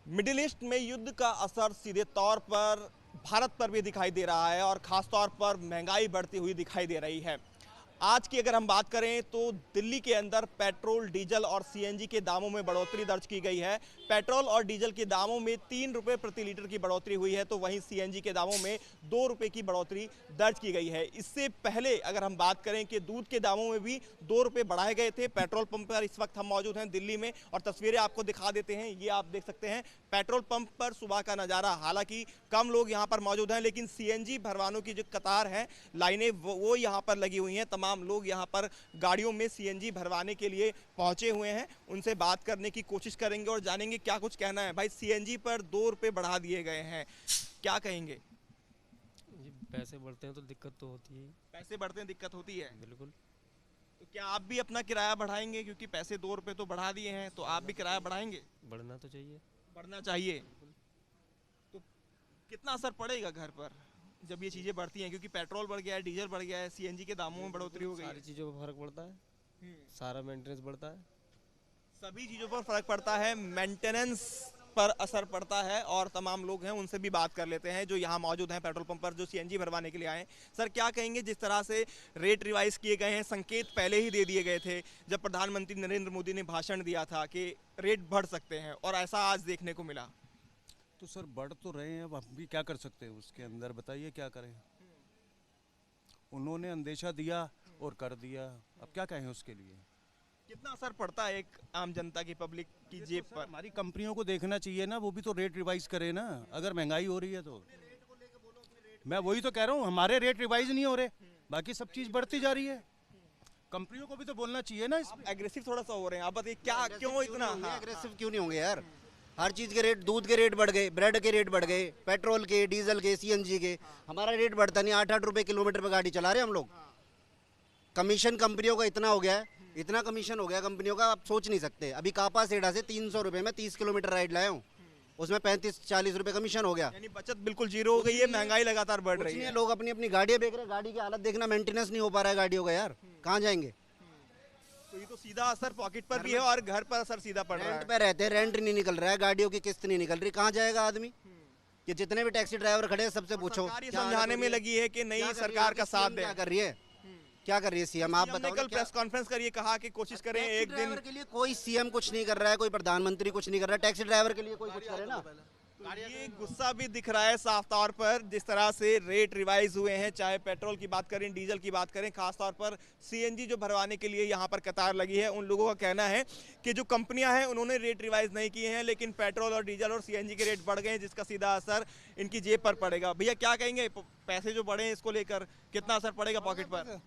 Middle east में युद्ध का असर सीधे तौर पर भारत पर भी दिखाई दे रहा है और ख़ास तौर पर महंगाई बढ़ती हुई दिखाई दे रही है। आज की अगर हम बात करें तो दिल्ली के अंदर पेट्रोल, डीजल और सीएनजी के दामों में बढ़ोतरी दर्ज की गई है। पेट्रोल और डीजल के दामों में 3 रुपये प्रति लीटर की बढ़ोतरी हुई है, तो वहीं सीएनजी के दामों में 2 रुपये की बढ़ोतरी दर्ज की गई है। इससे पहले अगर हम बात करें कि दूध के दामों में भी 2 रुपये बढ़ाए गए थे। पेट्रोल पंप पर इस वक्त हम मौजूद हैं दिल्ली में और तस्वीरें आपको दिखा देते हैं। ये आप देख सकते हैं पेट्रोल पंप पर सुबह का नज़ारा। हालांकि कम लोग यहाँ पर मौजूद हैं, लेकिन सीएनजी भरवानों की जो कतार है, लाइनें वो यहाँ पर लगी हुई हैं। तमाम लोग यहाँ पर गाड़ियों में सीएनजी भरवाने के लिए पहुंचे हुए हैं। उनसे बात करने की कोशिश करेंगे और जानेंगे क्या कुछ कहना है। भाई, सीएनजी पर 2 रुपये बढ़ा दिए गए हैं, क्या कहेंगे? जी, पैसे बढ़ते हैं तो दिक्कत तो होती है। पैसे बढ़ते हैं, दिक्कत होती है। बिल्कुल। तो क्या आप भी अपना किराया बढ़ाएंगे? क्योंकि पैसे 2 रुपये तो बढ़ा दिए हैं, तो आप भी किराया बढ़ाएंगे? बढ़ना तो चाहिए। बढ़ना चाहिए। तो कितना असर पड़ेगा घर पर जब ये चीज़ें बढ़ती हैं? क्योंकि पेट्रोल बढ़ गया है, डीजल बढ़ गया है, सीएनजी के दामों में बढ़ोतरी हो गई है। सारी चीज़ों पर फर्क पड़ता है, सारा मेंटेनेंस बढ़ता है, सभी चीज़ों पर फर्क पड़ता है, मेंटेनेंस पर असर पड़ता है। और तमाम लोग हैं, उनसे भी बात कर लेते हैं जो यहाँ मौजूद हैं पेट्रोल पंप पर, जो सीएनजी भरवाने के लिए आए हैं। सर, क्या कहेंगे? जिस तरह से रेट रिवाइज किए गए हैं, संकेत पहले ही दे दिए गए थे जब प्रधानमंत्री नरेंद्र मोदी ने भाषण दिया था कि रेट बढ़ सकते हैं, और ऐसा आज देखने को मिला। तो सर बढ़ तो रहे हैं, अब हम भी क्या कर सकते हैं उसके अंदर, बताइए क्या करें। उन्होंने अंदेशा दिया और कर दिया, अब क्या कहें उसके लिए। कितना असर पड़ता है एक आम जनता की, पब्लिक की जेब पर? हमारी कंपनियों को देखना चाहिए ना, वो भी तो रेट रिवाइज करे ना। अगर महंगाई हो रही है तो मैं वही तो कह रहा हूँ, हमारे रेट रिवाइज नहीं हो रहे, बाकी सब चीज़ बढ़ती जा रही है। कंपनियों को भी तो बोलना चाहिए ना। इसमें एग्रेसिव थोड़ा सा हो रहे हैं, आप बताइए क्या, क्यों इतना? एग्रेसिव क्यों नहीं होंगे यार? हर चीज़ के रेट, दूध के रेट बढ़ गए, ब्रेड के रेट बढ़ गए, पेट्रोल के, डीजल के, सीएनजी के। हमारा रेट बढ़ता नहीं, 8-8 रुपये किलोमीटर पे गाड़ी चला रहे हैं हम लोग। कमीशन कंपनियों का इतना हो गया है, इतना कमीशन हो गया कंपनियों का, आप सोच नहीं सकते। अभी कापा सेडा से 300 रुपये में 30 किलोमीटर राइड लाया हूँ, उसमें 35-40 रुपये कमीशन हो गया। यानी बचत बिल्कुल जीरो हो गई है, महंगाई लगातार बढ़ रही है। लोग अपनी अपनी गाड़ियाँ बेच रहे हैं, गाड़ी की हालत देखना, मेंटेनेंस नहीं हो पा रहा है गाड़ियों का यार, कहाँ जाएंगे? तो ये तो सीधा असर पॉकेट पर भी है और घर पर असर सीधा पड़ रहा है। रेंट पे रहते हैं, रेंट नहीं निकल रहा है, गाड़ियों की किस्त नहीं निकल रही, कहाँ जाएगा आदमी? कि जितने भी टैक्सी ड्राइवर खड़े हैं सबसे पूछो, सरकार ये समझाने में लगी है कि नई सरकार का साथ दे। क्या कर रही है, क्या कर रही है सीएम? आप बताओ। कल प्रेस कॉन्फ्रेंस करिए, कहा कि कोशिश करें एक दिन के लिए कोई सीएम कुछ नहीं कर रहा है, कोई प्रधानमंत्री कुछ नहीं कर रहा है, टैक्सी ड्राइवर के लिए कोई कुछ करे ना। ये गुस्सा भी दिख रहा है साफ तौर पर, जिस तरह से रेट रिवाइज हुए हैं, चाहे पेट्रोल की बात करें, डीजल की बात करें, खास तौर पर सीएनजी जो भरवाने के लिए यहाँ पर कतार लगी है। उन लोगों का कहना है कि जो कंपनियां हैं उन्होंने रेट रिवाइज नहीं किए हैं, लेकिन पेट्रोल और डीजल और सीएनजी के रेट बढ़ गए हैं, जिसका सीधा असर इनकी जेब पर पड़ेगा। भैया, क्या कहेंगे? पैसे जो बढ़े हैं इसको लेकर कितना असर पड़ेगा पॉकेट पर?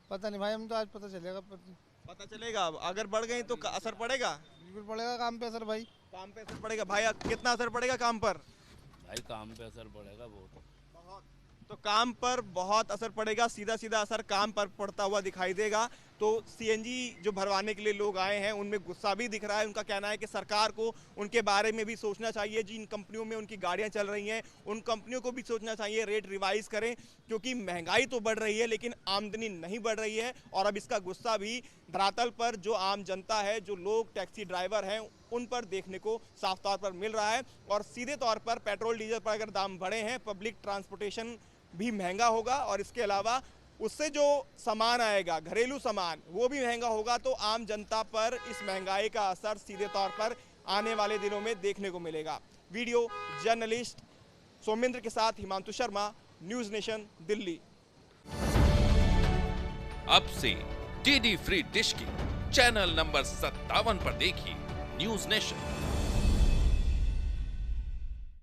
पता नहीं भाई, हम तो आज पता चलेगा। पता चलेगा, अगर बढ़ गई तो असर पड़ेगा? बिल्कुल पड़ेगा, काम पे असर भाई। काम पे असर पड़ेगा। भाई, कितना असर पड़ेगा काम पर? भाई काम पे असर पड़ेगा बहुत। तो काम पर बहुत असर पड़ेगा, सीधा सीधा असर काम पर पड़ता हुआ दिखाई देगा। तो सीएनजी जो भरवाने के लिए लोग आए हैं उनमें गुस्सा भी दिख रहा है। उनका कहना है कि सरकार को उनके बारे में भी सोचना चाहिए। जिन कंपनियों में उनकी गाड़ियां चल रही हैं उन कंपनियों को भी सोचना चाहिए, रेट रिवाइज करें, क्योंकि महंगाई तो बढ़ रही है लेकिन आमदनी नहीं बढ़ रही है। और अब इसका गुस्सा भी धरातल पर जो आम जनता है, जो लोग टैक्सी ड्राइवर हैं, उन पर देखने को साफ तौर पर मिल रहा है। और सीधे तौर पर पेट्रोल डीजल पर अगर दाम बढ़े हैं, पब्लिक ट्रांसपोर्टेशन भी महंगा होगा और इसके अलावा उससे जो सामान आएगा, घरेलू सामान, वो भी महंगा होगा। तो आम जनता पर इस महंगाई का असर सीधे तौर पर आने वाले दिनों में देखने को मिलेगा। वीडियो जर्नलिस्ट सोमेंद्र के साथ हिमांशु शर्मा, न्यूज़ नेशन, दिल्ली। अब से डीडी फ्री डिश की चैनल नंबर 57 पर देखिए न्यूज़ नेशन।